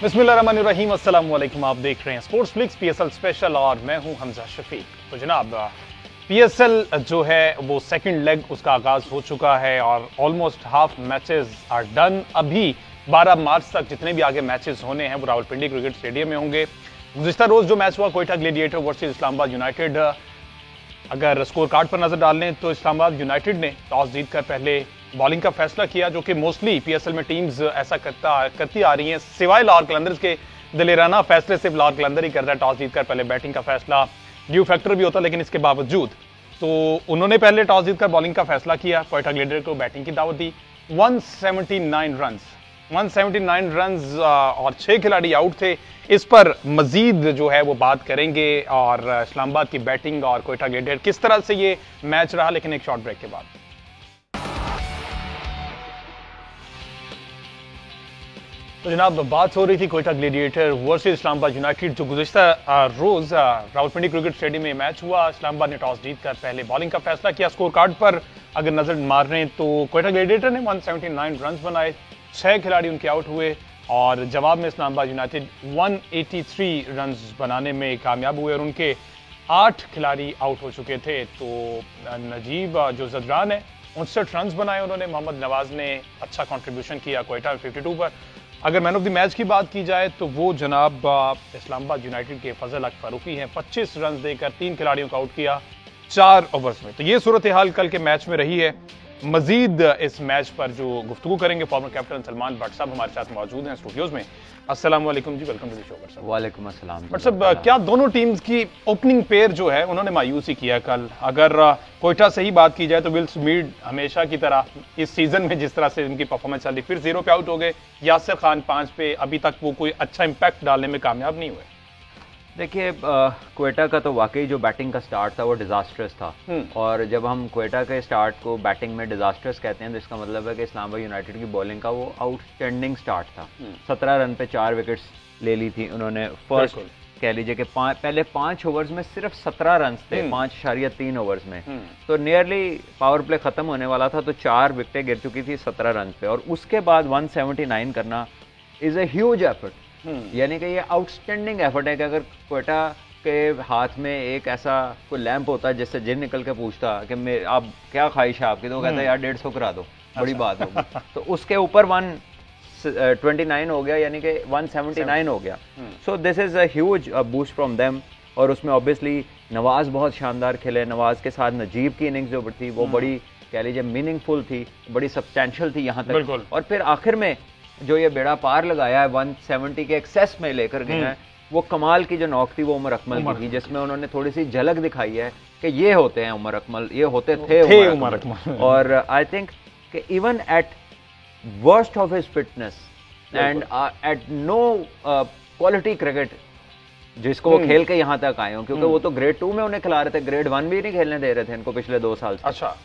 बिस्मिल्लाहिर्रहमानिर्रहीम, अस्सलाम वालेकुम। आप देख रहे हैं स्पोर्ट्स फ्लिक्स पीएसएल स्पेशल और मैं हूं हमजा शफीक। तो जनाब, पीएसएल जो है वो सेकंड लेग उसका आगाज हो चुका है और almost half matches are done. अभी 12 मार्च तक जितने भी आगे मैचेस होने हैं वो रावलपिंडी क्रिकेट स्टेडियम में होंगे। गुज़िश्ता रोज जो मैच हुआ Quetta gladiator versus Islamabad United, अगर स्कोर कार्ड पर नजर डाल लें तो इस्लामाबाद यूनाइटेड ने टॉस जीतकर पहले बॉलिंग का फैसला किया, जो कि मोस्टली पीएसएल में टीम्स ऐसा करती आ रही हैं, सिवाय लाहौर कलंदर्स के। दिलेराना फैसले सिर्फ लाहौर कलंदर ही कर रहा है, टॉस जीतकर पहले बैटिंग का फैसला। ड्यू फैक्टर भी होता, लेकिन इसके बावजूद तो उन्होंने पहले टॉस जीतकर बॉलिंग का फैसला किया। कोयटा ग्लेडिएटर को बैटिंग की दावत दी। 179 रन्स और 6 खिलाड़ी आउट थे। इस पर मजीद जो है वो बात करेंगे और इस्लामाबाद की बैटिंग और कोयटा ग्लेडिएटर किस तरह से ये मैच रहा, लेकिन एक शॉर्ट ब्रेक के बाद। तो जनाब, बात हो रही थी Quetta gladiator versus Islamabad United, जो गुज़िश्ता रोज रावलपिंडी क्रिकेट स्टेडियम में मैच हुआ। इस्लामाबाद ने टॉस जीतकर पहले बॉलिंग का फैसला किया। स्कोर कार्ड पर अगर नजर मार रहे हैं तो कोयटा ग्लेडिएटर ने 179 रन बनाए, 6 खिलाड़ी उनके आउट हुए और जवाब में इस्लामाबाद यूनाइटेड 183 रन बनाने में कामयाब हुए और उनके 8 खिलाड़ी आउट हो चुके थे। तो नजीब जो जदरान है 59 रन बनाए उन्होंने। मोहम्मद नवाज ने अच्छा कंट्रीब्यूशन किया कोयटा 52 पर। अगर मैन ऑफ द मैच की बात की जाए तो वो जनाब इस्लामाबाद यूनाइटेड के फजल हक फारूकी हैं। 25 रन देकर 3 खिलाड़ियों को आउट किया 4 ओवर्स में। तो ये सूरत हाल कल के मैच में रही है। मजीद इस मैच पर जो गुफ्तगू करेंगे, फॉर्मर कैप्टन सलमान भट्ट साहब हमारे साथ मौजूद हैं स्टूडियोज में। अस्सलाम वालेकुम जी, welcome to the show Bhatt साहब। वालेकुम अस्सलाम। भट्ट साहब, क्या दोनों टीम्स की ओपनिंग पेयर जो है उन्होंने मायूस ही किया कल? अगर कोयटा से ही बात की जाए तो विल स्मीड हमेशा की तरह इस सीजन में जिस तरह से उनकी परफॉर्मेंस चल रही, फिर 0 पे आउट हो गए। यासिर खान 5 पे, अभी तक वो कोई अच्छा इंपैक्ट डालने में कामयाब नहीं हुए। देखिए, क्वेटा का तो वाकई जो बैटिंग का स्टार्ट था वो डिजास्टर्स था। और जब हम क्वेटा के स्टार्ट को बैटिंग में डिजास्टर्स कहते हैं तो इसका मतलब है कि इस्लामाबाद यूनाइटेड की बॉलिंग का वो आउटस्टैंडिंग स्टार्ट था। 17 रन पे 4 विकेट्स ले ली थी उन्होंने। फर्स्ट कह लीजिए कि पहले 5 ओवर्स में सिर्फ 17 रन थे, 5.3 ओवर्स में। तो नियरली पावर प्ले खत्म होने वाला था तो 4 विकेटें गिर चुकी थी 17 रन पे, और उसके बाद 179 करना इज ए ह्यूज एफर्ट। यानी कि ये आउटस्टैंडिंग एफर्ट है कि अगर कोयटा के हाथ में एक ऐसा कोई लैंप होता है जिससे जिन निकल के पूछता कि आप क्या ख्वाहिश है आपकी, तो वो कहता है यार 150 करा दो, बड़ी बात होगी। तो उसके ऊपर 129 हो गया, यानी कि 179 हो गया। So this is a huge boost from them. और उसमें ऑब्वियसली नवाज बहुत शानदार खेले। नवाज के साथ नजीब की इनिंग्स जो थी वो बड़ी कह लीजिए मीनिंगफुल थी, बड़ी सब्सटैंशियल थी यहाँ तक। और फिर आखिर में जो ये बेड़ा पार लगाया है 170 के एक्सेस में लेकर गए हैं, वो कमाल की जो नॉक थी वो उमर अकमल की थी, जिसमें उन्होंने थोड़ी सी झलक दिखाई है कि ये होते हैं उमर अकमल, ये होते थे उमर अकमल। और आई थिंक कि even at worst of his fitness and at no quality cricket जिसको वो खेल के यहाँ तक आए हो, क्योंकि वो तो ग्रेड 2 में उन्हें खिला रहे थे, ग्रेड 1 भी नहीं खेलने दे रहे थे इनको पिछले 2 साल से। अच्छा,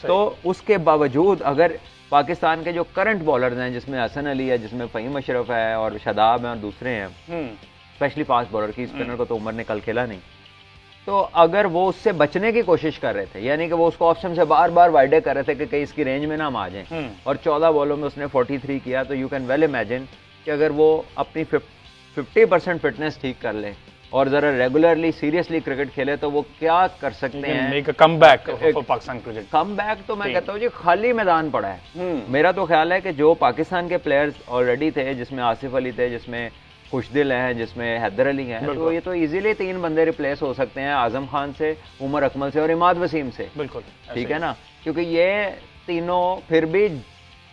तो उसके बावजूद अगर पाकिस्तान के जो करंट बॉलर्स हैं, जिसमें हसन अली है, जिसमें फ़हीम अशरफ है और शादाब हैं और दूसरे हैं, स्पेशली फास्ट बॉलर की स्पिनर को तो उमर ने कल खेला नहीं, तो अगर वो उससे बचने की कोशिश कर रहे थे, यानी कि वो उसको ऑप्शन से बार बार वाइडे कर रहे थे कि कहीं इसकी रेंज में ना हम आ जाएं, और 14 बॉलों में उसने 43 किया, तो यू कैन वेल इमेजिन कि अगर वो अपनी 50% फिटनेस ठीक कर ले और जरा रेगुलरली सीरियसली क्रिकेट खेले तो वो क्या कर सकते हैं। Comeback Pakistan cricket. कमबैक तो मैं कहता हूँ जी खाली मैदान पड़ा है। मेरा तो ख्याल है कि जो पाकिस्तान के प्लेयर्स ऑलरेडी थे, जिसमें आसिफ अली थे, जिसमें खुशदिल हैं, जिसमें हैदर अली हैं, तो ये तो इजीली 3 बंदे रिप्लेस हो सकते हैं, आजम खान से, उमर अकमल से और इमाद वसीम से। बिल्कुल ठीक है ना, क्योंकि ये तीनों फिर भी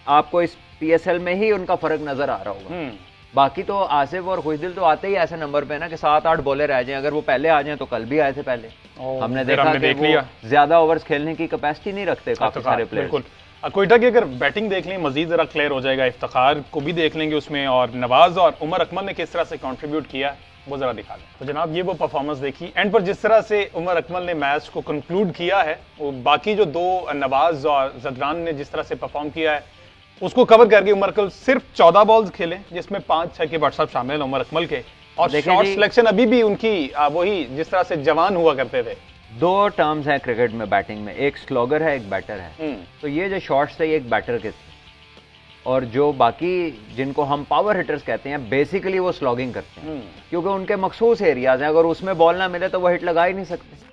आपको इस पीएसएल में ही उनका फर्क नजर आ रहा होगा। बाकी तो आसिफ और खुशदिल तो आते ही ऐसे नंबर पे ना कि 7-8 बॉलर आ जाएं। अगर वो पहले आ जाएं तो कल भी आए थे पहले, हमने देखा कि वो ज्यादा ओवर्स खेलने की कैपेसिटी नहीं रखते काफी सारे प्लेयर्स। कोयटा की अगर बैटिंग देख लें मजीद जरा क्लियर हो जाएगा। इफ्तिखार को भी देख लेंगे उसमें, और नवाज और उमर अकमल ने किस तरह से कंट्रीब्यूट किया वो जरा दिखा दें। तो जनाब, ये वो परफॉर्मेंस देखी एंड पर जिस तरह से उमर अकमल ने मैच को कंक्लूड किया है, वो बाकी जो 2 नवाज और जदरान ने जिस तरह से परफॉर्म किया है उसको कवर करके उमर अकमल सिर्फ 14 बॉल्स खेले, जिसमें 5-6 के व्हाट्सएप शामिल हैं उमर अकमल के, और शॉट सिलेक्शन अभी भी उनकी वही जिस तरह से जवान हुआ करते थे। 2 टर्म्स हैं क्रिकेट में बैटिंग में, एक स्लॉगर है, एक बैटर है। तो ये जो शॉट्स थे ये एक बैटर के थे। और जो बाकी जिनको हम पावर हिटर्स कहते हैं बेसिकली वो स्लॉगिंग करते हैं, क्योंकि उनके मखसूस एरियाज हैं, अगर उसमें बॉल ना मिले तो वो हिट लगा ही नहीं सकते।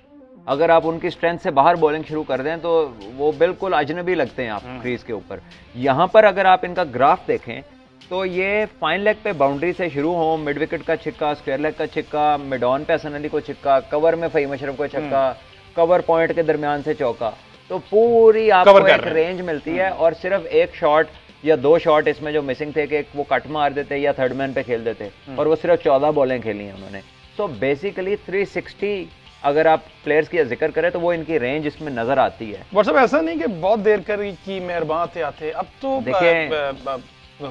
अगर आप उनकी स्ट्रेंथ से बाहर बॉलिंग शुरू कर दें तो वो बिल्कुल अजनबी लगते हैं आप क्रीज के ऊपर। यहाँ पर अगर आप इनका ग्राफ देखें तो ये फाइन लेग पे बाउंड्री से शुरू हो, मिड विकेट का छिक्का, स्क्वायर लेग का छिक्का, मिड ऑन पे हसन अली को छिक्का, कवर में फहीम अशरफ को छक्का, कवर पॉइंट के दरमियान से चौका, तो पूरी आपको एक रेंज मिलती है। और सिर्फ एक शॉट या 2 शॉट इसमें जो मिसिंग थे कि वो कट मार देते या थर्ड मैन पे खेल देते, और वो सिर्फ 14 बॉलें खेली हैं उन्होंने। सो बेसिकली 360 अगर आप प्लेयर्स की जिक्र करें तो वो इनकी रेंज इसमें नजर आती है। व्हाट्सएप ऐसा नहीं कि बहुत देर करी की मेहरबान थे आते, अब तो देखिए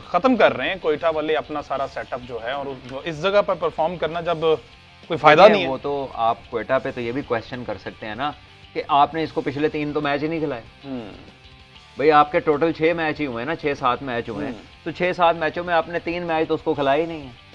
खत्म कर रहे हैं कोयटा वाले अपना सारा सेटअप जो है, और इस जगह पर परफॉर्म करना जब कोई फायदा नहीं है। वो तो आप कोयटा पे तो ये भी क्वेश्चन कर सकते हैं ना कि आपने इसको पिछले 3 तो मैच ही नहीं खिलाए। भाई आपके टोटल 6 मैच ही हुए हैं ना, 6-7 मैच हुए हैं, तो 6-7 मैचों में आपने 3 मैच तो उसको खिलाए ही नहीं है।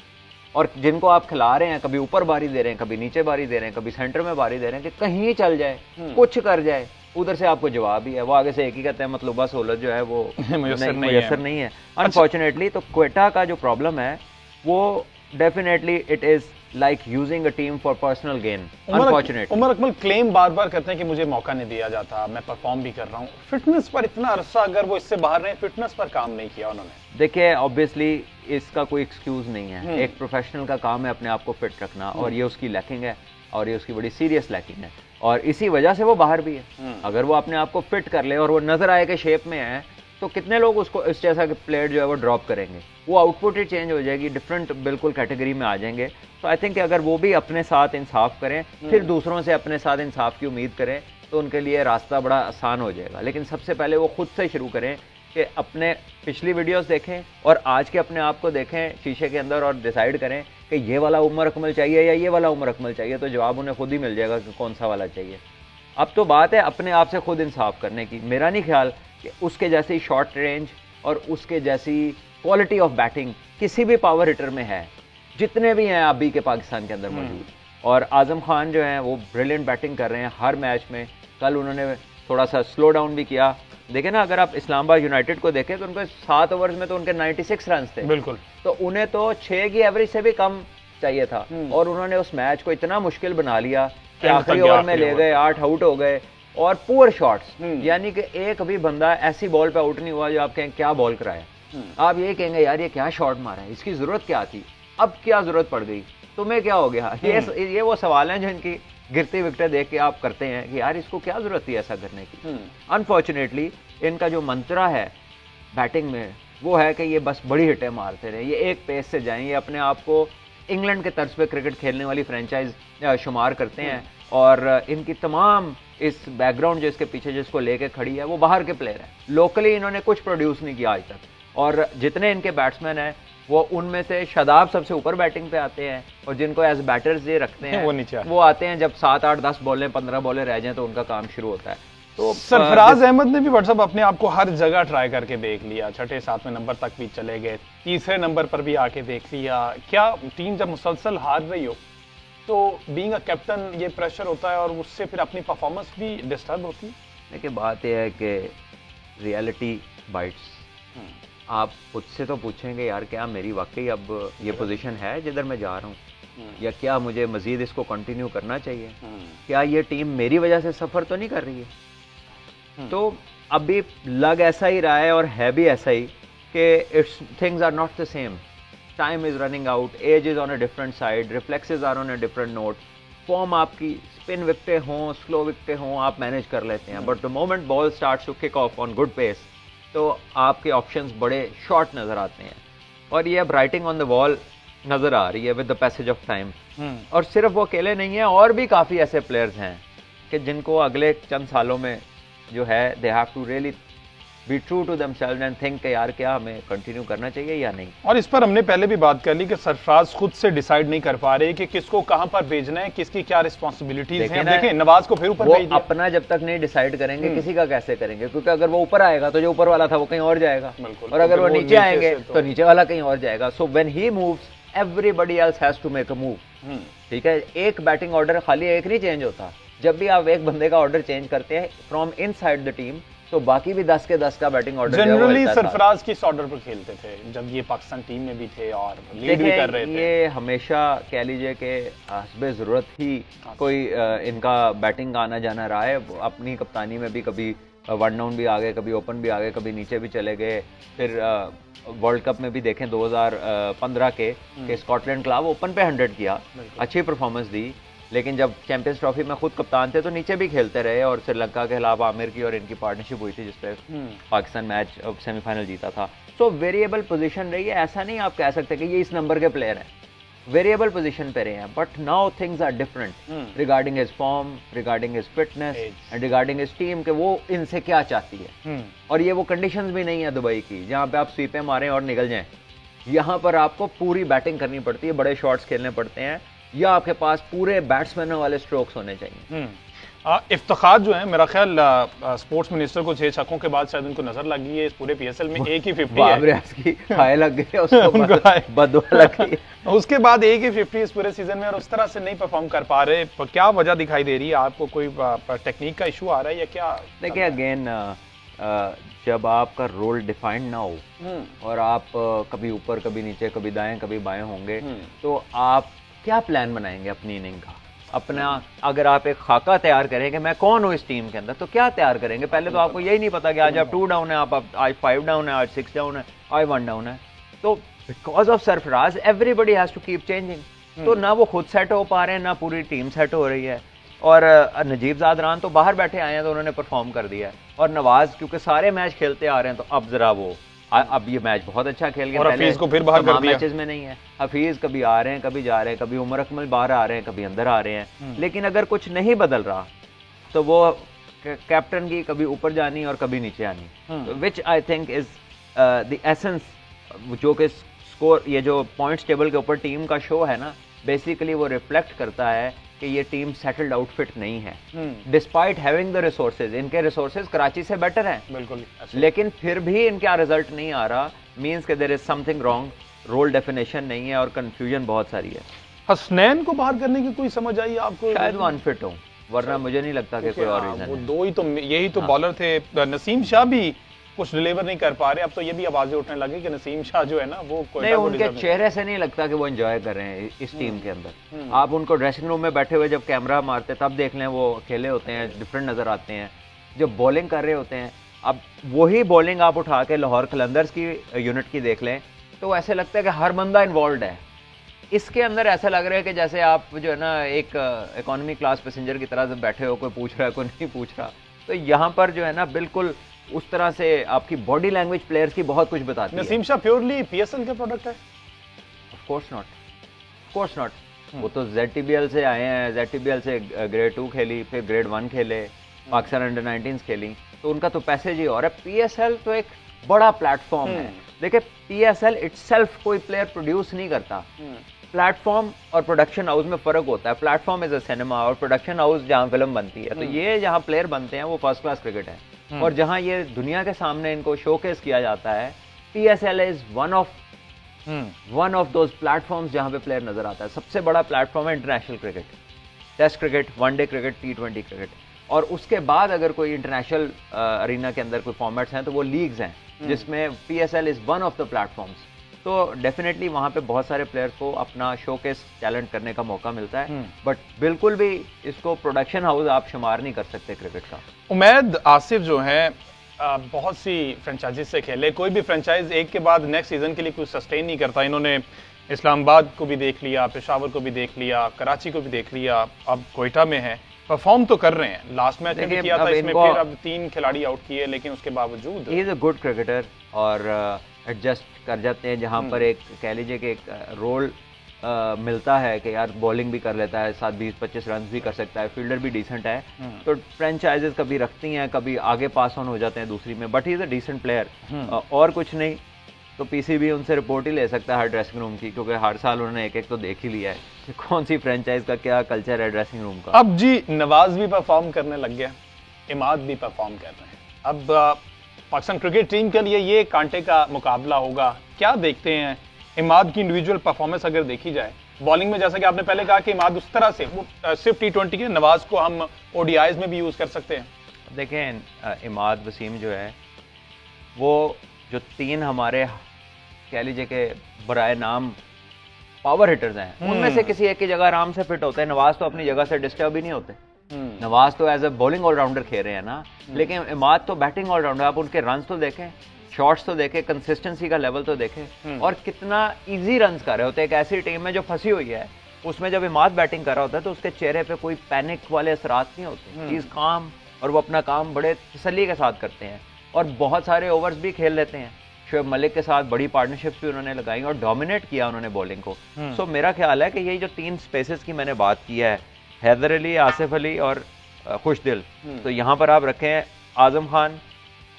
और जिनको आप खिला रहे हैं, कभी ऊपर बारी दे रहे हैं, कभी नीचे बारी दे रहे हैं, कभी सेंटर में बारी दे रहे हैं कि कहीं चल जाए, कुछ कर जाए, उधर से आपको जवाब ही है। वो आगे से एक ही कहते हैं मतलूबा सहूलत जो है वो मुयसर नहीं है अनफॉर्चुनेटली। तो क्वेटा का जो प्रॉब्लम है वो definitely it is like using a team for personal gain. Unfortunately Umar Akmal claim बार बार करते हैं कि मुझे मौका नहीं दिया जाता, मैं परफॉर्म भी कर रहा हूँ। फिटनेस पर इतना अरसा अगर वो इससे बाहर रहे, फिटनेस पर काम नहीं किया उन्होंने। देखिए ऑब्वियसली इसका कोई एक्सक्यूज नहीं है, एक प्रोफेशनल का काम है अपने आप को फिट रखना, और ये उसकी लैकिंग है, और ये उसकी बड़ी सीरियस लैकिंग है, और इसी वजह से वो बाहर भी है। अगर वो अपने आप को फिट कर ले और वो नजर आए कि शेप में है, तो कितने लोग उसको इस जैसा प्लेयर जो है वो ड्रॉप करेंगे, वो आउटपुट ही चेंज हो जाएगी, डिफरेंट बिल्कुल कैटेगरी में आ जाएंगे। तो आई थिंक अगर वो भी अपने साथ इंसाफ करें, फिर दूसरों से अपने साथ इंसाफ की उम्मीद करें, तो उनके लिए रास्ता बड़ा आसान हो जाएगा। लेकिन सबसे पहले वो खुद से शुरू करें कि अपने पिछली वीडियोस देखें और आज के अपने आप को देखें शीशे के अंदर, और डिसाइड करें कि ये वाला उमर अकमल चाहिए या ये वाला उमर अकमल चाहिए, तो जवाब उन्हें खुद ही मिल जाएगा कि कौन सा वाला चाहिए। अब तो बात है अपने आप से खुद इंसाफ करने की। मेरा नहीं ख्याल कि उसके जैसी शॉर्ट रेंज और उसके जैसी क्वालिटी ऑफ बैटिंग किसी भी पावर हिटर में है, जितने भी हैं अभी के पाकिस्तान के अंदर मौजूद। और आजम खान जो हैं वो ब्रिलियंट बैटिंग कर रहे हैं हर मैच में। कल उन्होंने थोड़ा सा स्लो डाउन भी किया। देखें ना, अगर आप इस्लामाबाद यूनाइटेड को देखें तो उनके 7 ओवर्स में तो उनके 96 रन थे। बिल्कुल। तो उन्हें तो 6 की एवरेज से भी कम चाहिए था, और उन्होंने उस मैच को इतना मुश्किल बना लिया कि आखिरी ओवर में ले गए, 8 आउट हो गए, और पुअर शॉट्स, यानी कि एक भी बंदा ऐसी बॉल पे आउट नहीं हुआ जो आप कहें क्या बॉल कराया। आप ये कहेंगे यार ये क्या शॉट मारा है, इसकी जरूरत क्या थी, अब क्या जरूरत पड़ गई, तुम्हें क्या हो गया। ये वो सवाल हैं जो इनकी गिरती विकेटें देख के आप करते हैं कि यार इसको क्या जरूरत थी ऐसा करने की। अनफॉर्चुनेटली इनका जो मंत्रा है बैटिंग में वो है कि ये बस बड़ी हिटें मारते रहे, ये एक पेस से जाएं, ये अपने आप को इंग्लैंड के तर्ज पे क्रिकेट खेलने वाली फ्रेंचाइज शुमार करते हैं। और इनकी तमाम इस बैकग्राउंड जो इसके पीछे जिसको लेके खड़ी है वो बाहर के प्लेयर है। लोकली इन्होंने कुछ प्रोड्यूस नहीं किया आज तक, और जितने इनके बैट्समैन हैं वो उनमें से शादाब सबसे ऊपर बैटिंग पे आते हैं, और जिनको एज बैटर्स ये रखते हैं वो आते हैं जब 7, 8, 10 बॉलें 15 बॉलें रह जाएं तो उनका काम शुरू होता है। तो सरफराज अहमद ने भी व्हाट्सएप अपने आप को हर जगह ट्राई करके देख लिया, 6, 7वें नंबर तक भी चले गए, 3रे नंबर पर भी आके देख लिया। क्या टीम जब मुसलसल हार रही हो तो बीइंग अ कैप्टन ये प्रेशर होता है और उससे फिर अपनी परफॉर्मेंस भी डिस्टर्ब होती है? देखिए बात यह है कि रियलिटी बाइट्स। आप खुद से तो पूछेंगे यार क्या मेरी वाकई अब ये पोजीशन है जिधर मैं जा रहा हूँ, या क्या मुझे मजीद इसको कंटिन्यू करना चाहिए, क्या ये टीम मेरी वजह से सफ़र तो नहीं कर रही है। तो अभी लग ऐसा ही रहा है और है भी ऐसा ही कि it's things are not the same, time is running out, age is on a different side, reflexes are on a different note. Form आपकी स्पिन विकेटें हों, स्लो विकेटें हों, आप मैनेज कर लेते हैं, but the moment ball starts to kick off on good pace तो आपके ऑप्शंस बड़े शॉर्ट नज़र आते हैं, और ये अब राइटिंग ऑन द वॉल नज़र आ रही है with the passage of time. और सिर्फ वो अकेले नहीं है, और भी काफ़ी ऐसे प्लेयर्स हैं कि जिनको अगले चंद सालों में जो है they have to really be true to themselves and think यार क्या हमें कंटिन्यू करना चाहिए या नहीं। और इस पर हमने पहले भी बात कर ली कि सरफराज खुद से डिसाइड नहीं कर पा रहे कि किसको कहां पर भेजना है, किसकी क्या रिस्पांसिबिलिटीज हैं। देखें नवाज को फिर ऊपर भेज दिया, अपना जब तक नहीं डिसाइड करेंगे किसी का कैसे करेंगे, क्योंकि अगर वो ऊपर आएगा तो जो ऊपर वाला था वो कहीं और जाएगा, और अगर वो नीचे आएंगे तो नीचे वाला कहीं और जाएगा। So when he moves everybody else has to make a move. ठीक है, एक बैटिंग ऑर्डर खाली एक नहीं चेंज होता। जब भी आप एक बंदे का ऑर्डर चेंज करते हैं फ्रॉम इनसाइड द टीम तो बाकी भी 10 के 10 का बैटिंग ऑर्डर जनरली सरफराज किस ऑर्डर पर खेलते थे जब ये पाकिस्तान टीम में भी थे और लीड भी कर रहे थे? ये हमेशा कह लीजिए कि हस्बे ज़रूरत ही कोई इनका बैटिंग आना जाना रहा है। अपनी कप्तानी में भी कभी वन डाउन भी आ गए, कभी ओपन भी आ गए, कभी नीचे भी चले गए। फिर वर्ल्ड कप में भी देखें 2015 के स्कॉटलैंड क्लब ओपन पे 100 किया, अच्छी परफॉर्मेंस दी। लेकिन जब चैंपियंस ट्रॉफी में खुद कप्तान थे तो नीचे भी खेलते रहे और श्रीलंका के खिलाफ आमिर की और इनकी पार्टनरशिप हुई थी जिसपे पाकिस्तान मैच सेमीफाइनल जीता था। सो वेरिएबल पोजीशन रही है, ऐसा नहीं आप कह सकते कि ये इस नंबर के प्लेयर हैं, वेरिएबल पोजीशन पे रहे हैं। But now things are different regarding his form, regarding his fitness and regarding his team, के वो इनसे क्या चाहती है। और ये वो कंडीशंस भी नहीं है दुबई की जहाँ पे आप स्वीपें मारें और निकल जाएं। यहाँ पर आपको पूरी बैटिंग करनी पड़ती है, बड़े शॉट्स खेलने पड़ते हैं, या आपके पास पूरे बैट्समैनों वाले स्ट्रोक्स होने चाहिए। इफ्तिखार जो है, मेरा ख्याल स्पोर्ट्स मिनिस्टर को 6 छक्कों के बाद शायद उनको नजर लगी है इस पूरे पीएसएल में। एक ही 50 है, हाय लग गई उसको, बददुआ लग गई। उसके बाद एक ही 50 इस पूरे सीजन में, और उस तरह से नहीं परफॉर्म कर पा रहे। क्या वजह दिखाई दे रही है आपको? कोई टेक्निक का इशू आ रहा है या क्या? देखिए अगेन जब आपका रोल डिफाइंड ना हो और आप कभी ऊपर कभी नीचे कभी दाएं कभी बाएं होंगे, तो आप क्या प्लान बनाएंगे अपनी इनिंग का? अपना अगर आप एक खाका तैयार करेंगे मैं कौन हूँ इस टीम के अंदर, तो क्या तैयार करेंगे? पहले तो आपको यही नहीं पता कि आज आप 2 डाउन है, आप आज 5 डाउन है, आज 6 डाउन है, आज 1 डाउन है। तो because of Sarfaraz everybody has to keep changing. तो ना वो खुद सेट हो पा रहे हैं, ना पूरी टीम सेट हो रही है। और नजीब ज़ादरान तो बाहर बैठे आए हैं तो उन्होंने परफॉर्म कर दिया है। और नवाज क्योंकि सारे मैच खेलते आ रहे हैं तो अब जरा वो अब ये मैच बहुत अच्छा खेल गया, और हफीज को फिर बाहर कर दिया। मैचेस में नहीं है, हफीज कभी आ रहे हैं कभी जा रहे हैं, कभी उमर अकमल बाहर आ रहे हैं कभी अंदर आ रहे हैं। लेकिन अगर कुछ नहीं बदल रहा तो वो कैप्टन की कभी ऊपर जानी और कभी नीचे आनी, which I think is the essence, जो कि स्कोर ये जो पॉइंट्स टेबल के ऊपर टीम का शो है ना, बेसिकली वो रिफ्लेक्ट करता है कि ये टीम सेटल्ड आउटफिट नहीं है। डिस्पाइट हैविंग द रिसोर्सेज, इनके रिसोर्सेज कराची से बेटर हैं बिल्कुल, लेकिन फिर भी इनका रिजल्ट नहीं आ रहा। मींस के there is something wrong, role definition नहीं है और कंफ्यूजन बहुत सारी है। हसनैन को बाहर करने की कोई समझ आई आपको? शायद वो अनफिट हो, वरना मुझे नहीं लगता कि कोई और रीजन वो है। दो ही तो, यही तो बॉलर थे। नसीम शाह भी कुछ डिलीवर नहीं कर पा रहे। अब तो ये भी आवाजें उठने लगी कि नसीम शाह जो है ना वो नहीं, उनके चेहरे से नहीं लगता कि वो एंजॉय कर रहे हैं इस टीम के अंदर। आप उनको ड्रेसिंग रूम में बैठे हुए जब कैमरा मारते तब देख लें, वो खेले होते हैं, डिफरेंट नजर आते हैं। जब बॉलिंग कर रहे होते हैं, अब वही बॉलिंग आप उठा के लाहौर कलंदर्स की यूनिट की देख लें तो ऐसे लगता है कि हर बंदा इन्वॉल्व है। इसके अंदर ऐसा लग रहा है कि जैसे आप जो है ना एक इकोनॉमी क्लास पैसेंजर की तरह से बैठे हो, कोई पूछ रहा है कोई नहीं पूछ रहा। तो यहाँ पर जो है ना बिल्कुल उस तरह से आपकी बॉडी लैंग्वेज प्लेयर्स की बहुत कुछ बताती है। नसीम शाह प्योरली पीएसएल का प्रोडक्ट है? Of course not. वो तो ZTBL से आए हैं, ZTBL से ग्रेड 2 खेली, फिर ग्रेड 1 खेले, पाकिस्तान अंडर 19 खेली, तो उनका तो पैसेज ही और है। PSL तो एक बड़ा प्लेटफॉर्म है। देखिए PSL इटसेल्फ कोई प्लेयर प्रोड्यूस नहीं करता। प्लेटफॉर्म और प्रोडक्शन हाउस में फर्क होता है। प्लेटफॉर्म इज अ सिनेमा और प्रोडक्शन हाउस जहाँ फिल्म बनती है। तो ये जहाँ प्लेयर बनते हैं वो फर्स्ट क्लास क्रिकेट है, और जहाँ ये दुनिया के सामने इनको शोकेस किया जाता है, PSL is one of those platforms जहाँ पे प्लेयर नजर आता है। सबसे बड़ा प्लेटफॉर्म है international cricket, test cricket, one day cricket, T20 cricket, और उसके बाद अगर कोई इंटरनेशनल अरीना के अंदर कोई फॉर्मेट्स हैं तो वो लीग्स हैं जिसमें PSL is one of the platforms. तो डेफिनेटली वहाँ पे बहुत सारे प्लेयर्स को अपना शोकेस टैलेंट करने का मौका मिलता है, बट बिल्कुल भी इसको प्रोडक्शन हाउस आप शुमार नहीं कर सकते क्रिकेट का। उमैद आसिफ जो है बहुत सी फ्रेंचाइजी से खेले, कोई भी फ्रेंचाइज एक के बाद नेक्स्ट सीजन के लिए कुछ सस्टेन नहीं करता। इन्होंने इस्लामाबाद को भी देख लिया, पेशावर को भी देख लिया, कराची को भी देख लिया, अब कोयटा में है, परफॉर्म तो कर रहे हैं। लास्ट मैच में भी किया था, इसमें फिर अब 3 खिलाड़ी आउट किए, लेकिन उसके बावजूद ही इज अ गुड क्रिकेटर और एडजस्ट कर जाते हैं। जहाँ पर एक कह लीजिए कि एक रोल मिलता है कि यार बॉलिंग भी कर लेता है, 7-20-25 रन भी कर सकता है, फील्डर भी डिसेंट है, तो फ्रेंचाइजेस कभी रखती हैं, कभी आगे पास ऑन हो जाते हैं दूसरी में, but he is a decent player. और कुछ नहीं तो PCB उनसे रिपोर्ट ही ले सकता है हर ड्रेसिंग रूम की, क्योंकि हर साल उन्होंने एक तो देख ही लिया है कि कौन सी फ्रेंचाइज का क्या कल्चर है ड्रेसिंग रूम का। अब जी नवाज भी परफॉर्म करने लग गया, इमाद भी परफॉर्म कर रहे हैं। अब पाकिस्तान क्रिकेट टीम के लिए ये कांटे का मुकाबला होगा। क्या देखते हैं इमाद की इंडिविजुअल परफॉर्मेंस अगर देखी जाए बॉलिंग में, जैसा कि आपने पहले कहा कि इमाद उस तरह से वो सिर्फ T20 के, नवाज को हम ODIs में भी यूज कर सकते हैं। देखें इमाद वसीम जो है वो जो 3 हमारे कह लीजिए कि बराए नाम पावर हिटर्स हैं, उनमें से किसी एक की जगह आराम से फिट होते हैं। नवाज तो अपनी जगह से डिस्टर्ब ही नहीं होते। नवाज तो एज ए बॉलिंग ऑलराउंडर खेल रहे हैं ना, लेकिन इमाद तो बैटिंग ऑलराउंडर। आप उनके रन्स तो देखें, शॉट्स तो देखें, कंसिस्टेंसी का लेवल तो देखें, और कितना इजी रन्स कर रहे होते हैं। एक ऐसी टीम में जो फंसी हुई है, उसमें जब इमाद बैटिंग कर रहा होता है तो उसके चेहरे पे कोई पैनिक वाले असरात नहीं होते। चीज काम, और वो अपना काम बड़े तसल्ली के साथ करते हैं, और बहुत सारे ओवर्स भी खेल लेते हैं। शोएब मलिक के साथ बड़ी पार्टनरशिप्स भी उन्होंने लगाई और डोमिनेट किया उन्होंने बॉलिंग को। सो मेरा ख्याल है कि यही जो 3 स्पेसेस की मैंने बात की है, हैदर अली, आसिफ अली और खुशदिल, तो यहाँ पर आप रखें आजम खान,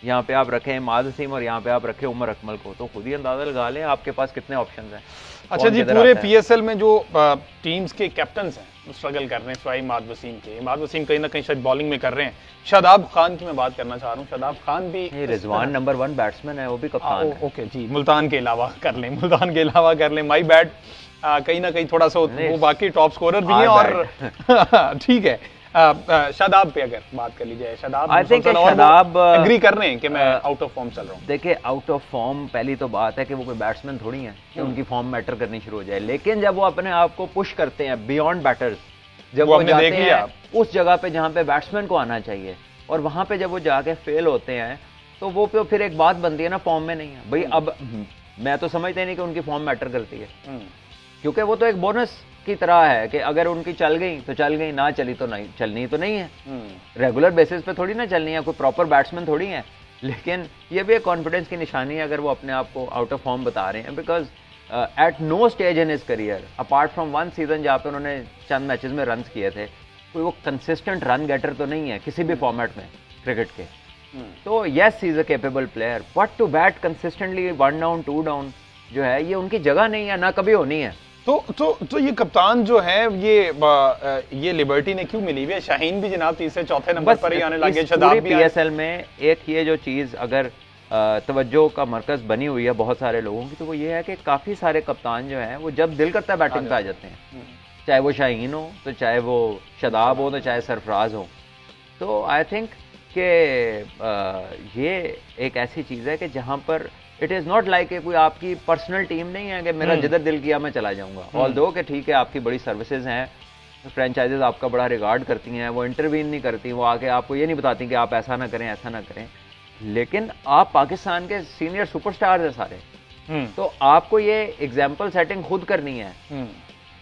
यहाँ पे आप रखें इमाद वसीम, और यहाँ पे आप रखें उमर अकमल को, तो खुद ही अंदाजा लगा लें आपके पास कितने ऑप्शंस हैं। अच्छा जी, पूरे पीएसएल में जो टीम्स के कैप्टन्स हैं स्ट्रगल कर रहे हैं सिवाय इमाद वसीम के। इमाद वसीम कहीं ना कहीं शायद बॉलिंग में कर रहे हैं। शादाब खान की मैं बात करना चाह रहा हूँ। शादाब खान भी, रिजवान नंबर 1 बैट्समैन है, वो भी कप्तान है। ओके जी, मुल्तान के अलावा कर लें, मुल्तान के अलावा कर लें, माई बैड, कहीं ना कहीं थोड़ा सा वो बाकी टॉप स्कोरर भी है। और ठीक है, शादाब पे अगर बात कर ली जाए, Shadab I think Shadab agree कर रहे हैं कि मैं आउट ऑफ फॉर्म चल रहा हूँ। देखिए, आउट ऑफ फॉर्म पहली तो बात है कि वो कोई बैट्समैन थोड़ी है कि उनकी फॉर्म मैटर करनी शुरू हो जाए, लेकिन जब वो अपने आप को पुश करते हैं बियॉन्ड बैटर्स, जब वो जाते हैं उस जगह पे जहाँ पे बैट्समैन को आना चाहिए, और वहां पे जब वो जाके फेल होते हैं, तो वो फिर एक बात बनती है ना, फॉर्म में नहीं है भाई। अब मैं तो समझते नहीं कि उनकी फॉर्म मैटर करती है, क्योंकि वो तो एक बोनस की तरह है कि अगर उनकी चल गई तो चल गई, ना चली तो नहीं, चलनी तो नहीं है। रेगुलर बेसिस पे थोड़ी ना चलनी है, कोई प्रॉपर बैट्समैन थोड़ी है। लेकिन ये भी एक कॉन्फिडेंस की निशानी है अगर वो अपने आप को आउट ऑफ फॉर्म बता रहे हैं, because at no stage in his career apart from 1 season जहाँ पे उन्होंने चंद मैचेस में रन किए थे, कोई वो कंसिस्टेंट रन गेटर तो नहीं है किसी भी फॉर्मेट में क्रिकेट के। तो yes, he is a capable player, but to bat consistently 1 down 2 down जो है, ये उनकी जगह नहीं है, ना कभी होनी है। तो ये कप्तान जो है, ये लिबर्टी ने क्यों मिली हुई है? शाहीन भी जनाब 3 4 नंबर पर ही आने लगे, शादाब भी। पीएसएल में एक ये जो चीज अगर तवज्जो का मरकज बनी हुई है बहुत सारे लोगों की, तो वो ये है कि काफी सारे कप्तान जो हैं वो जब दिल करता है बैटिंग पे आ जाते हैं, चाहे वो शाहीन हो, तो चाहे वो शादाब हो, तो चाहे सरफराज हो। तो आई थिंक कि ये एक ऐसी चीज है कि जहां पर इट इज नॉट लाइक कोई आपकी पर्सनल टीम नहीं है कि मेरा जिधर दिल किया मैं चला जाऊंगा। ऑल्दो कि ठीक है, आपकी बड़ी सर्विसेज हैं, फ्रेंचाइजेज आपका बड़ा रिगार्ड करती हैं, वो इंटरवीन नहीं करती, वो आके आपको ये नहीं बताती कि आप ऐसा ना करें, ऐसा ना करें, लेकिन आप पाकिस्तान के सीनियर सुपरस्टार हैं सारे। तो आपको ये एग्जाम्पल सेटिंग खुद करनी है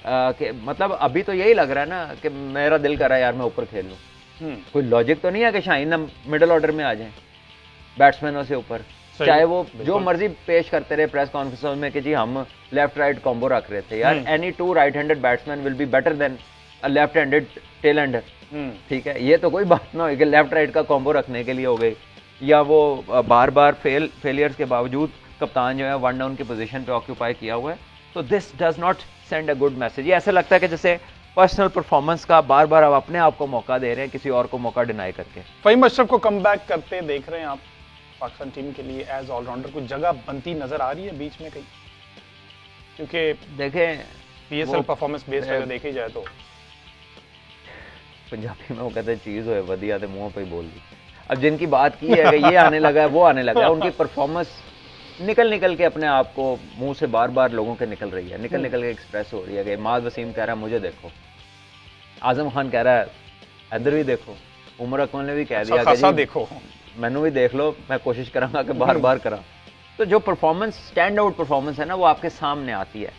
कि मतलब अभी तो यही लग रहा है ना कि मेरा दिल कर रहा है यार मैं ऊपर खेल लूं। कोई लॉजिक तो नहीं है कि शाहीन मिडिल ऑर्डर में आ जाए बैट्समैनों से ऊपर, चाहे वो जो मर्जी पेश करते रहे प्रेस कॉन्फ्रेंस में कि जी हम लेफ्ट राइट कॉम्बो रख रहे थे। यार any 2 right handed batsman will be better than a left handed tail ender. ठीक है, ये तो कोई बात ना हो कि लेफ्ट राइट का कॉम्बो रखने के लिए हो गई, या वो बार बार फेलियर्स के बावजूद कप्तान जो है 1 डाउन की पोजीशन पे ऑक्यूपाई किया हुआ है। तो this does not send a good message. ये ऐसा लगता है कि जैसे पर्सनल परफॉर्मेंस का बार बार आप अपने आप को मौका दे रहे हैं किसी और को मौका डिनाई करके। फहीम अशरफ को कम बैक करते देख रहे हैं आप पाकिस्तान टीम के लिए एज ऑलराउंडर, कुछ जगह बनती नजर आ रही है बीच में कहीं? क्योंकि देखें पीएसएल परफॉर्मेंस बेस्ड अगर देखी जाए तो पंजाबी में वो कहते हैं चीज हो वधिया ते मुंह पे ही बोल दी। अब जिनकी बात की है कि ये आने लगा है, वो आने लगा है, उनकी परफॉर्मेंस निकल के अपने आप को मुंह से बार बार लोगों के निकल रही है, निकल के एक्सप्रेस हो रही है। कि इमाद वसीम कह रहा है मुझे देखो, आजम खान कह रहा है इधर भी देखो, उमर अकमल ने भी कह दिया कि जी देखो मैनू भी देख लो, मैं कोशिश करूंगा कि बार बार करा। तो जो परफॉर्मेंस, स्टैंड आउट परफॉर्मेंस है ना, वो आपके सामने आती है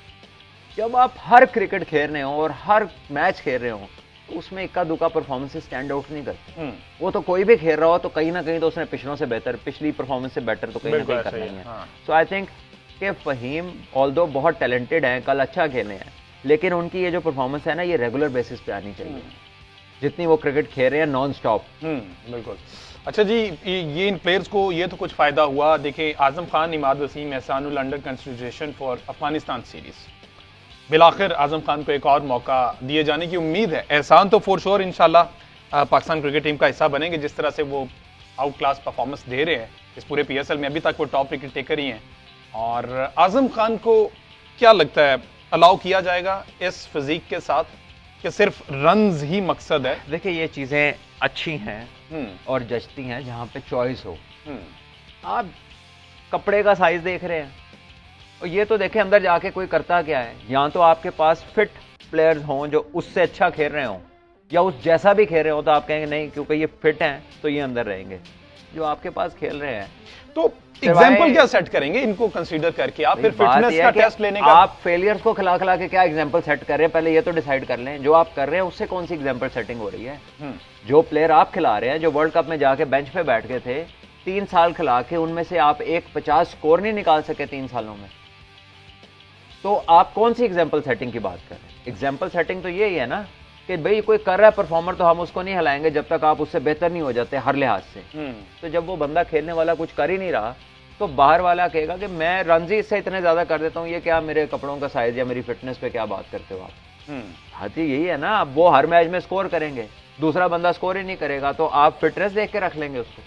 जब आप हर क्रिकेट खेल रहे हो और हर मैच खेल रहे हो, तो उसमें इक्का दुक्का परफॉर्मेंस स्टैंड आउट नहीं करते। वो तो कोई भी खेल रहा हो तो कहीं ना कहीं तो उसने पिछलों से बेहतर, पिछली परफॉर्मेंस से बेटर तो कहीं ना कहीं करना ही है। सो आई थिंक कि फहीम ऑल्दो बहुत टैलेंटेड हैं, कल अच्छा खेले हैं, लेकिन उनकी ये जो परफॉर्मेंस है ना, ये रेगुलर बेसिस पे आनी चाहिए जितनी वो क्रिकेट खेल रहे हैं नॉन स्टॉप। बिल्कुल। अच्छा जी, ये इन प्लेयर्स को ये तो कुछ फायदा हुआ। देखिए Azam Khan, Imad Wasim, Ehsanul under consideration for Afghanistan series. बिलाखिर आजम खान को एक और मौका दिए जाने की उम्मीद है। एहसान तो फॉर श्योर इंशाल्लाह पाकिस्तान क्रिकेट टीम का हिस्सा बनेंगे, जिस तरह से वो आउट क्लास परफॉर्मेंस दे रहे हैं इस पूरे पीएसएल में। अभी तक वो टॉप विकेट टेकर ही हैं। और आजम खान को क्या लगता है अलाउ किया जाएगा इस फिजिक के साथ कि सिर्फ रन्स ही मकसद है? देखिए ये चीजें अच्छी हैं और जचती हैं जहां पे चॉइस हो। आप कपड़े का साइज देख रहे हैं और ये तो देखें अंदर जाके कोई करता क्या है। या तो आपके पास फिट प्लेयर्स हों जो उससे अच्छा खेल रहे हों, या उस जैसा भी खेल रहे हो तो आप कहेंगे नहीं क्योंकि ये फिट हैं तो ये अंदर रहेंगे। जो आपके पास खेल रहे हैं तो एग्जाम्पल क्या सेट करेंगे इनको कंसीडर करके? आप फिर फिटनेस का टेस्ट लेने का आप फेलियर्स को खिला खिला के क्या एग्जाम्पल सेट कर रहे हैं, पहले ये तो डिसाइड कर लें जो आप कर रहे हैं उससे कौन सी एग्जाम्पल सेटिंग हो रही है। जो प्लेयर आप खिला रहे हैं, जो वर्ल्ड कप में जाके बेंच पे बैठ गए थे 3 साल खिला के, उनमें से आप एक 50 स्कोर नहीं निकाल सके 3 सालों में, तो आप कौन सी एग्जाम्पल सेटिंग की बात कर रहे हैं? एग्जाम्पल सेटिंग तो यही है ना कि भाई कोई कर रहा है परफॉर्मर तो हम उसको नहीं हिलाएंगे जब तक आप उससे बेहतर नहीं हो जाते हर लिहाज से। तो जब वो बंदा खेलने वाला कुछ कर ही नहीं रहा तो बाहर वाला कहेगा कि मैं रंजी इससे इतने ज्यादा कर देता हूँ, ये क्या मेरे कपड़ों का साइज या मेरी फिटनेस पे क्या बात करते हो आप? बात यही है ना, वो हर मैच में स्कोर करेंगे, दूसरा बंदा स्कोर ही नहीं करेगा तो आप फिटनेस देख के रख लेंगे उसको।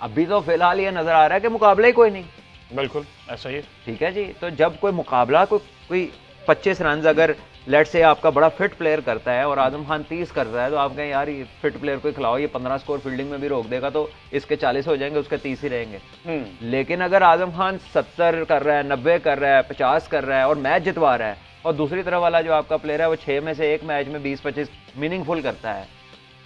अभी तो फिलहाल ये नजर आ रहा है कि मुकाबला ही कोई नहीं। बिल्कुल ऐसा ही, ठीक है जी। तो जब कोई मुकाबला कोई 25 रन अगर लेट से आपका बड़ा फिट प्लेयर करता है और आजम खान 30 कर रहा है तो आप कहें यार ये फिट प्लेयर को खिलाओ, ये 15 स्कोर फील्डिंग में भी रोक देगा तो इसके 40 हो जाएंगे, उसके 30 ही रहेंगे। लेकिन अगर आजम खान 70 कर रहा है, 90 कर रहा है, 50 कर रहा है और मैच जितवा रहा है, और दूसरी तरफ वाला जो आपका प्लेयर है वो 6 में से एक मैच में 20-25 मीनिंगफुल करता है,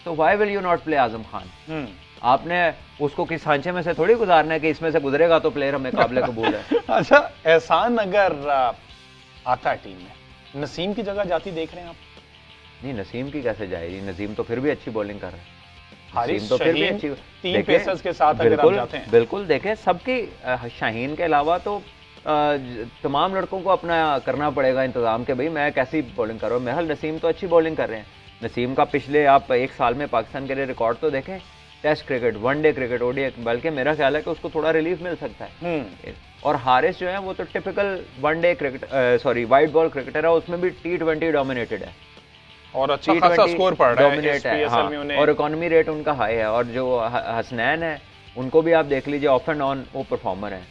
तो why will you not play Azam Khan? आपने उसको किस सांचे में से थोड़ी गुजारना है कि इसमें से गुजरेगा तो प्लेयर हमें काबिल कबूल है। अच्छा, एहसान अगर आता है टीम में, नसीम की जगह जाती देख रहे हैं आप? नहीं, नसीम की कैसे जाएगी? नसीम तो फिर भी अच्छी बॉलिंग कर रहा है। हारिस तो फिर भी अच्छी, 3 पेसर्स के साथ अगर आप जाते हैं। बिल्कुल देखें, सबकी शाहीन के अलावा तो तमाम लड़कों को अपना करना पड़ेगा इंतजाम के भाई मैं कैसी बॉलिंग कर रहा हूँ। महल नसीम तो अच्छी बॉलिंग कर रहे हैं। नसीम का पिछले आप 1 साल में पाकिस्तान के लिए रिकॉर्ड तो देखें, test cricket, one day cricket, ODI, बल्कि मेरा ख्याल है कि उसको थोड़ा रिलीफ मिल सकता है। और हारिस जो है वो तो typical one day cricket white ball cricketer है, उसमें भी T20 डोमिनेटेड है और अच्छा खासा स्कोर पड़ रहा है। हाँ, और इकोनॉमी रेट उनका हाई है। और जो हसनैन है उनको भी आप देख लीजिए, ऑफ एंड ऑन वो परफॉर्मर है।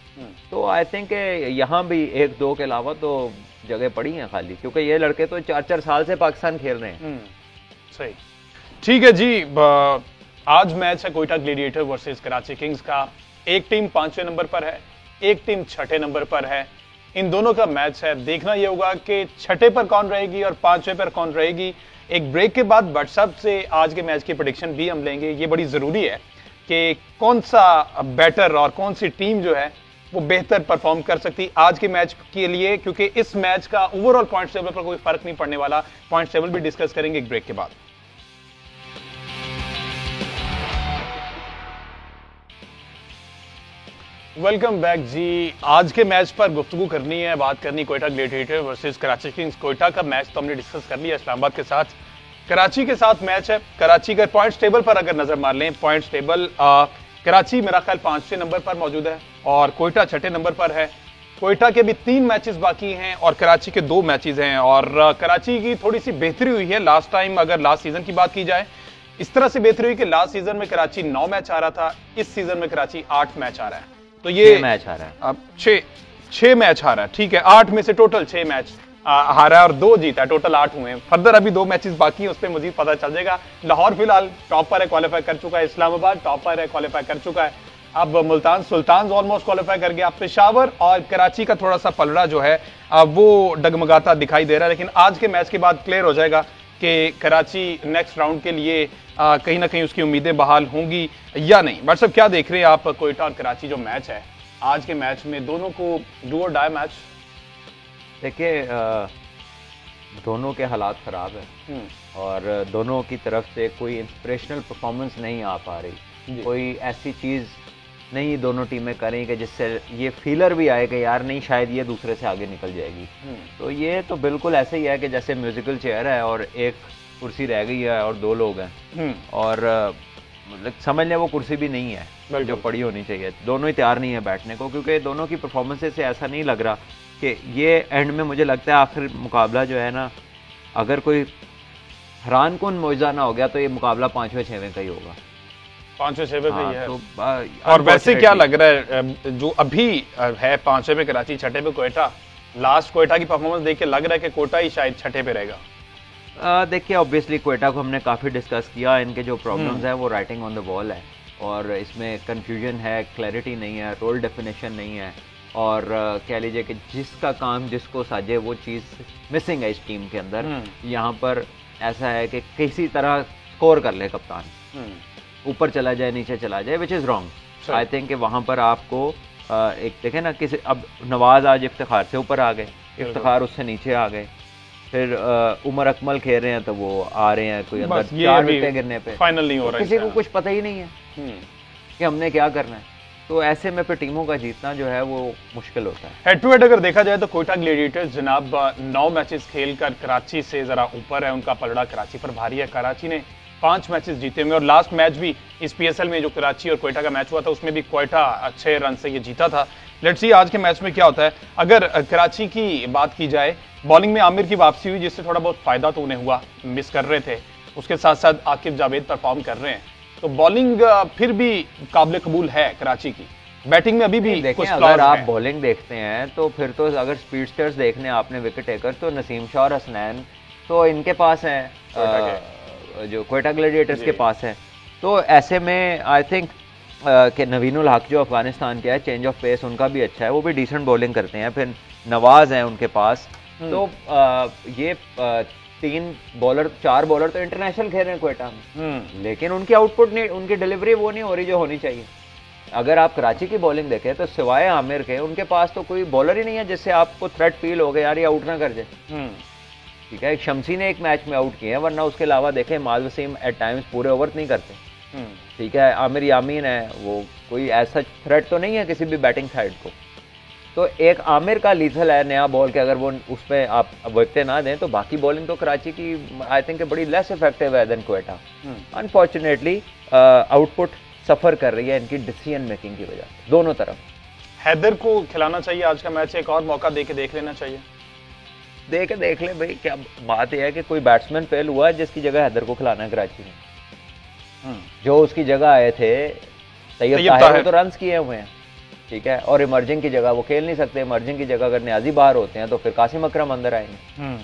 तो आई थिंक यहाँ भी 1-2 के अलावा तो जगह पड़ी है खाली, क्योंकि ये लड़के तो 4-4 साल से पाकिस्तान खेल रहे हैं। सही, ठीक है जी। आज मैच है Quetta gladiator versus Karachi Kings का। एक टीम 5वें नंबर पर है, एक टीम 6ठे नंबर पर है। इन दोनों का मैच है। देखना यह होगा कि 6ठे पर कौन रहेगी और 5वें पर कौन रहेगी। एक ब्रेक के बाद व्हाट्सएप से आज के मैच की प्रेडिक्शन भी हम लेंगे। ये बड़ी जरूरी है कि कौन सा बैटर और कौन सी टीम जो है वो बेहतर परफॉर्म कर सकती आज के मैच के लिए, क्योंकि इस मैच का ओवरऑल पॉइंट टेबल पर कोई फर्क नहीं पड़ने वाला। पॉइंट टेबल भी डिस्कस करेंगे एक ब्रेक के बाद। वेलकम बैक जी। आज के मैच पर गुफ्तगू करनी है, बात करनी Quetta gladiator versus Karachi Kings. Quetta का मैच तो हमने डिस्कस कर लिया इस्लामाबाद के साथ, कराची के साथ मैच है। कराची का पॉइंट्स टेबल पर अगर नजर मार लें, पॉइंट्स टेबल कराची मेरा ख्याल 5वें नंबर पर मौजूद है और कोयटा 6ठे नंबर पर है। कोयटा के भी 3 मैचेस बाकी हैं और कराची के 2 मैचेस हैं। और कराची की थोड़ी सी बेहतरी हुई है लास्ट टाइम, अगर लास्ट सीजन की बात की जाए, इस तरह से बेहतरी हुई कि लास्ट सीजन में कराची 9 मैच आ रहा था, इस सीजन में कराची 8 मैच आ रहा है। तो ये 6 मैच आ रहा है, अब 6 मैच हारा है। ठीक है, 8 में से टोटल 6 मैच हारा है और 2 जीता, टोटल 8 हुए हैं। फर्दर अभी 2 मैचेस बाकी हैं, उस पर मजीद पता चल जाएगा। लाहौर फिलहाल टॉप पर है, क्वालिफाई कर चुका है। इस्लामाबाद टॉप पर है, क्वालिफाई कर चुका है। अब मुल्तान सुल्तान ऑलमोस्ट क्वालिफाई कर गया। पेशावर और कराची का थोड़ा सा पलड़ा जो है वो डगमगाता दिखाई दे रहा है, लेकिन आज के मैच के बाद क्लियर हो जाएगा कि कराची नेक्स्ट राउंड के लिए कहीं ना कहीं उसकी उम्मीदें बहाल होंगी या नहीं। बट सब क्या देख रहे हैं आप कोयटा और कराची जो मैच है आज के मैच में, दोनों को डू और डाई मैच? देखिए, दोनों के हालात खराब है और दोनों की तरफ से कोई इंस्पिरेशनल परफॉर्मेंस नहीं आ पा रही। कोई ऐसी चीज नहीं दोनों टीमें करें कि जिससे ये फीलर भी आए कि यार नहीं शायद ये दूसरे से आगे निकल जाएगी। तो ये तो बिल्कुल ऐसे ही है कि जैसे म्यूजिकल चेयर है और एक कुर्सी रह गई है और 2 लोग हैं और मतलब समझ लें वो कुर्सी भी नहीं है जो पड़ी होनी चाहिए। दोनों ही तैयार नहीं है बैठने को, क्योंकि दोनों की परफॉर्मेंसेस से ऐसा नहीं लग रहा कि ये एंड में, मुझे लगता है आखिर मुकाबला जो है ना, अगर कोई हैरान कुन मौजा ना हो गया तो ये मुकाबला 5वें-6वें का ही होगा। 5वें-6वें का ही है। तो और वैसे क्या लग रहा है जो अभी है 5वें पे कराची, 6ठे पे कोयटा, लास्ट कोयटा की परफॉर्मेंस देख के लग रहा है कि कोयटा ही शायद 6ठे पे रहेगा। देखिए ऑब्वियसली क्वेटा को हमने काफ़ी डिस्कस किया, इनके जो प्रॉब्लम्स हैं वो राइटिंग ऑन द वॉल है, और इसमें कन्फ्यूजन है, क्लैरिटी नहीं है, रोल डेफिनेशन नहीं है, और कह लीजिए कि जिसका काम जिसको साजे वो चीज़ मिसिंग है इस टीम के अंदर। यहाँ पर ऐसा है कि किसी तरह स्कोर कर ले कप्तान, ऊपर चला जाए नीचे चला जाए, which is wrong. I think कि वहाँ पर आपको एक देखें ना, किसी अब नवाज आज इफ्तिखार से ऊपर आ गए, इफ्तिखार उससे नीचे आ गए, फिर उमर अकमल खेल रहे हैं तो वो आ रहे हैं कोई अंदर 4 विकेट गिरने पे, फाइनल नहीं हो रहा है, किसी को कुछ पता ही नहीं है कि हमने क्या करना है। तो ऐसे में फिर टीमों का जीतना जो है वो मुश्किल होता है। हेड टू हेड अगर देखा जाए तो कोयटा ग्लेडिएटर्स जनाब 9 मैचेस खेलकर कराची से जरा ऊपर है, उनका पलड़ा कराची पर भारी है। कराची ने 5 मैचेस जीते हुए, और लास्ट मैच भी इस पीएसएल में जो कराची और कोयटा का मैच हुआ था उसमें भी कोयटा अच्छे रन से ये जीता था। लेट्स सी आज के मैच में क्या होता है। अगर कराची की बात की जाए, बॉलिंग में आमिर की वापसी हुई जिससे थोड़ा बहुत फायदा तो उन्हें हुआ, मिस कर रहे थे, उसके साथ साथ आकिब जावेद परफॉर्म कर रहे हैं, तो बॉलिंग फिर भी काबिल कबूल है कराची की। बैटिंग में अभी भी कुछ अगर आप बॉलिंग देखते हैं तो फिर तो अगर स्पीडस्टर्स देखने आपने विकेट टेकर तो नसीम शाह और हसनैन तो इनके पास है, जो कोयटा ग्लेडिएटर्स के पास है। तो ऐसे में आई थिंक कि नवीनुल हक जो अफगानिस्तान के है, चेंज ऑफ पेस उनका भी अच्छा है, वो भी डिसेंट बॉलिंग करते हैं। फिर नवाज है उनके पास, तो ये 4 बॉलर तो इंटरनेशनल खेल रहे हैं क्वेटा में, लेकिन उनकी आउटपुट नहीं, उनकी डिलीवरी वो नहीं हो रही जो होनी चाहिए। अगर आप कराची की बॉलिंग देखें तो सिवाय आमिर के उनके पास तो कोई बॉलर ही नहीं है जिससे आपको थ्रेट फील हो गया यार ये आउट ना कर जाए। ठीक है, शमसी ने एक मैच में आउट किए हैं, वरना उसके अलावा देखें माज वसीम एट टाइम्स पूरे ओवर नहीं करते। ठीक है, आमिर यामीन है, वो कोई ऐसा थ्रेट तो नहीं है किसी भी बैटिंग साइड को। तो एक आमिर का लीथल है नया बॉल के, अगर वो उस पर आप विकेटें ना दें तो बाकी बॉलिंग तो कराची की आई थिंक बड़ी लेस इफेक्टिव है देन क्वेटा। अनफॉर्चुनेटली आउटपुट सफर कर रही है इनकी डिसीजन मेकिंग की वजह से दोनों तरफ। हैदर को खिलाना चाहिए आज का मैच, एक और मौका देके देख लेना चाहिए। देख ले भाई, क्या बात यह है कि कोई बैट्समैन फेल हुआ है जिसकी जगह हैदर को खिलाना है कराची में। जो उसकी जगह आए थे तैयब ताहिर तो रन्स किए हुए हैं, ठीक है, और इमर्जिंग की जगह वो खेल नहीं सकते। इमर्जिंग की जगह अगर न्याजी बाहर होते हैं तो फिर कासिम अकरम अंदर आएंगे।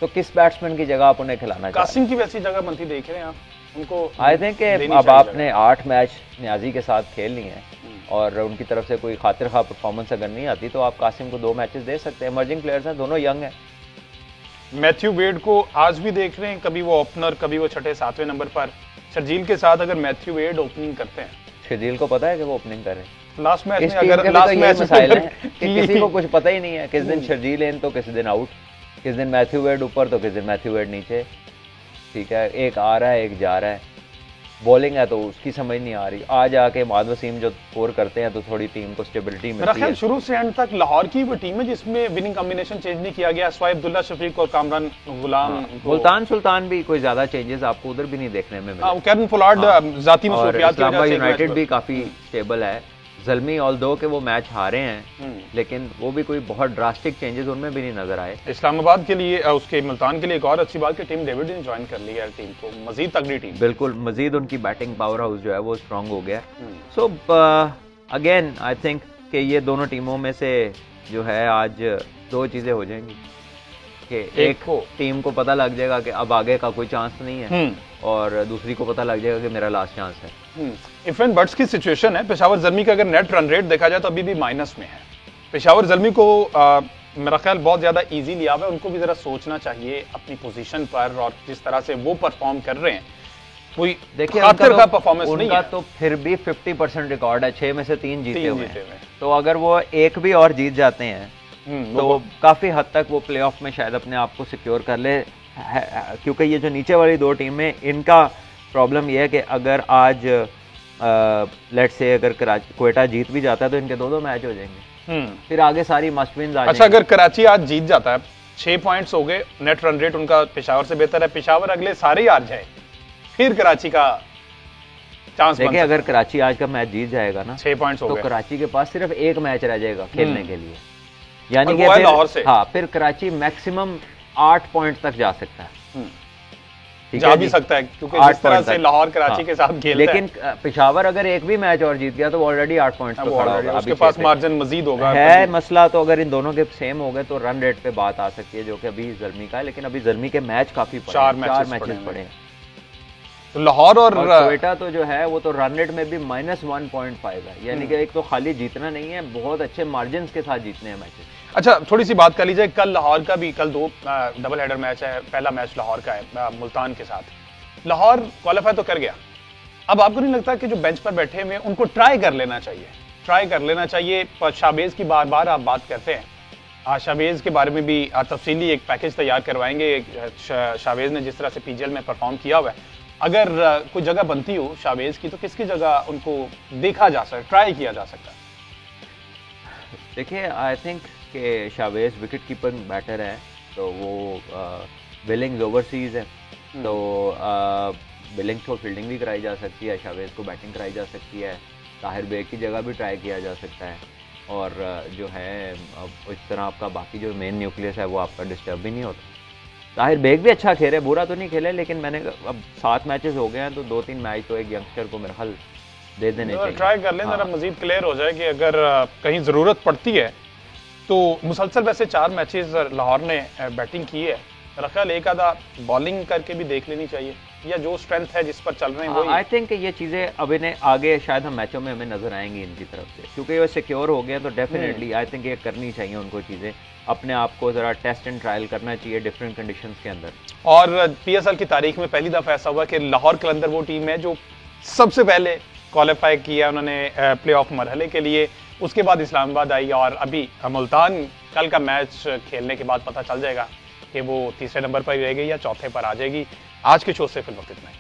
तो किस बैट्समैन की जगह आप उन्हें खिलाना? कासिम की वैसी जगह बनती देख रहे हैं आप उनको? आई थिंक अब आपने 8 मैच न्याजी के साथ खेल लिए हैं और उनकी तरफ से कोई खातिर खा परफॉर्मेंस अगर नहीं आती तो आप कासिम को 2 मैचेस दे सकते हैं। इमर्जिंग प्लेयर्स हैं, दोनों यंग हैं। मैथ्यू वेड को आज भी देख रहे हैं, कभी वो ओपनर कभी वो 6-7वें नंबर पर। शर्जील के साथ अगर मैथ्यू वेड ओपनिंग करते हैं, शर्जील को पता है कि वो ओपनिंग कर रहे हैं लास्ट मैच में, अगर लास्ट मैच में किसी को कुछ पता ही नहीं है, किस दिन शर्जील इन तो किस दिन आउट, किस दिन मैथ्यू वेड ऊपर तो किस दिन मैथ्यू वेड नीचे। ठीक है, एक आ रहा है एक जा रहा है। बॉलिंग है तो उसकी समझ नहीं आ रही। आज आके माद वसीम जो स्कोर करते हैं तो थोड़ी टीम को स्टेबिलिटी मिलती है। शुरू से एंड तक लाहौर की वो टीम है जिसमें विनिंग कॉम्बिनेशन चेंज नहीं किया गया। स्वाइब अब्दुल्ला शफीक और कामरान गुलाम, मुल्तान सुल्तान भी कोई ज्यादा चेंजेस आपको उधर भी नहीं देखने में मिले। कैरन पोलार्ड जाती मसरूफियात की वजह से यूनाइटेड भी काफी स्टेबल है। ज़ल्मी ऑल्दो के वो मैच हारे हैं लेकिन वो भी कोई बहुत ड्रास्टिक चेंजेस उनमें भी नहीं नजर आए। इस्लामाबाद के लिए, उसके मुल्तान के लिए एक और अच्छी बात कि टीम डेविड ने ज्वाइन कर ली है टीम को, मजीद तगड़ी टीम। बिल्कुल, मजीद उनकी बैटिंग पावर हाउस जो है वो स्ट्रांग हो गया। सो अगेन आई थिंक कि ये दोनों टीमों में से जो है आज 2 चीजें हो जाएंगी कि एक टीम को पता लग जाएगा कि अब आगे का कोई चांस नहीं है और दूसरी को पता लग जाएगा कि मेरा लास्ट चांस है। इफ एंड बट्स की सिचुएशन है। पेशावर ज़ल्मी का अगर नेट रन रेट देखा जाए तो अभी भी माइनस में है। पेशावर ज़ल्मी को मेरा ख्याल बहुत ज्यादा इजी लिया हुआ है, उनको भी जरा सोचना चाहिए अपनी पोजीशन पर और जिस तरह से वो परफॉर्म कर रहे हैं। कोई देखिए खातिर का परफॉर्मेंस नहीं है, तो फिर भी 50% रिकॉर्ड है, 6 में से 3 जीते हुए हैं। तो अगर वो एक भी और जीत जाते हैं तो काफी हद तक वो प्लेऑफ में शायद अपने आप को सिक्योर कर ले, क्योंकि ये जो नीचे वाली 2 टीमें इनका प्रॉब्लम ये है कि अगर आज लेट्स से अगर क्वेटा जीत भी जाता है तो इनके 2-2 मैच हो जाएंगे, फिर आगे सारी मस्ट विन्स आ जाएंगे। अच्छा, अगर कराची आज जीत जाता है, 6 पॉइंट्स हो गए, नेट रन रेट उनका पेशावर से बेहतर है, पेशावर अगले सारे हार जाए, फिर कराची का चांस देखिए अगर कराची आज का मैच जीत जाएगा ना 6 पॉइंट्स हो तो गए, कराची के पास सिर्फ 1 मैच रह जाएगा खेलने के लिए, यानी कि लाहौर से हाँ फिर कराची मैक्सिमम 8 पॉइंट तक जा सकता है। जा भी सकता है, क्योंकि जिस तरह से लाहौर कराची के साथ खेलता है। लेकिन पेशावर अगर एक भी मैच और जीत गया तो ऑलरेडी 8 पॉइंट्स पे खड़ा होगा, उसके पास मार्जिन मजीद होगा है। मसला तो अगर इन दोनों के सेम हो गए तो रन रेट पे बात आ सकती है, जो कि अभी जर्मी का है, लेकिन अभी जर्मी के मैच काफी पड़े, 4 मैचेस पड़े हैं। तो लाहौर और क्वेटा तो जो है वो तो रन रेट में भी -1.5 है, यानी कि एक तो खाली जीतना नहीं है, बहुत अच्छे मार्जिन के साथ जीतने हैं मैचेस। अच्छा, थोड़ी सी बात कर लीजिए, कल लाहौर का भी, कल 2 डबल हेडर मैच है। पहला मैच लाहौर का है मुल्तान के साथ। लाहौर क्वालिफाई तो कर गया, अब आपको नहीं लगता कि जो बेंच पर बैठे हुए उनको ट्राई कर लेना चाहिए? पर शाहबेज की बार बार आप बात करते हैं, शाहबेज के बारे में भी तफसीली एक पैकेज तैयार करवाएंगे। शाहबेज ने जिस तरह से पीजीएल में परफॉर्म किया हुआ है, अगर कोई जगह बनती हो शाहबेज की तो किसकी जगह उनको देखा जा सकता है, ट्राई किया जा सकता है? देखिए, आई थिंक कि शाहबेज विकेट कीपिंग बैटर है, तो वो बिलिंग्स ओवरसीज है, तो बिलिंग्स को फील्डिंग भी कराई जा सकती है, शाहबेज को बैटिंग कराई जा सकती है, ताहिर बेग की जगह भी ट्राई किया जा सकता है, और जो है अब इस तरह आपका बाकी जो मेन न्यूक्लियस है वो आपका डिस्टर्ब भी नहीं होता। ताहिर बेग भी अच्छा खेले, बुरा तो नहीं खेले, लेकिन मैंने अब 7 मैचेस हो गए हैं तो 2-3 मैच तो एक यंगस्टर को मेरे ख्याल दे देने चाहिए। ट्राई कर लें, जरा मजीद क्लियर हो जाए कि अगर कहीं ज़रूरत पड़ती है तो मुसलसल। वैसे 4 मैचेस लाहौर ने बैटिंग की है, मेरा ख्याल एक आधा बॉलिंग करके भी देख लेनी चाहिए, या जो स्ट्रेंथ है जिस पर चल रहे हैं वो। आई थिंक ये चीज़ें अब इन्हें आगे शायद हम मैचों में हमें नजर आएंगी इनकी तरफ से, क्योंकि वो सिक्योर हो गए तो डेफिनेटली आई थिंक ये करनी चाहिए उनको चीज़ें, अपने आप को ज़रा टेस्ट एंड ट्रायल करना चाहिए डिफरेंट कंडीशंस के अंदर। और पीएसएल की तारीख में पहली दफ़ा ऐसा हुआ कि लाहौर कलंदर वो टीम है जो सबसे पहले क्वालिफाई किया उन्होंने प्ले ऑफ मरहले के लिए। उसके बाद इस्लामाबाद आई, और अभी मुल्तान कल का मैच खेलने के बाद पता चल जाएगा कि वो तीसरे नंबर पर रहेगी या चौथे पर आ जाएगी। आज के शो से फिर वक्त इतना ही।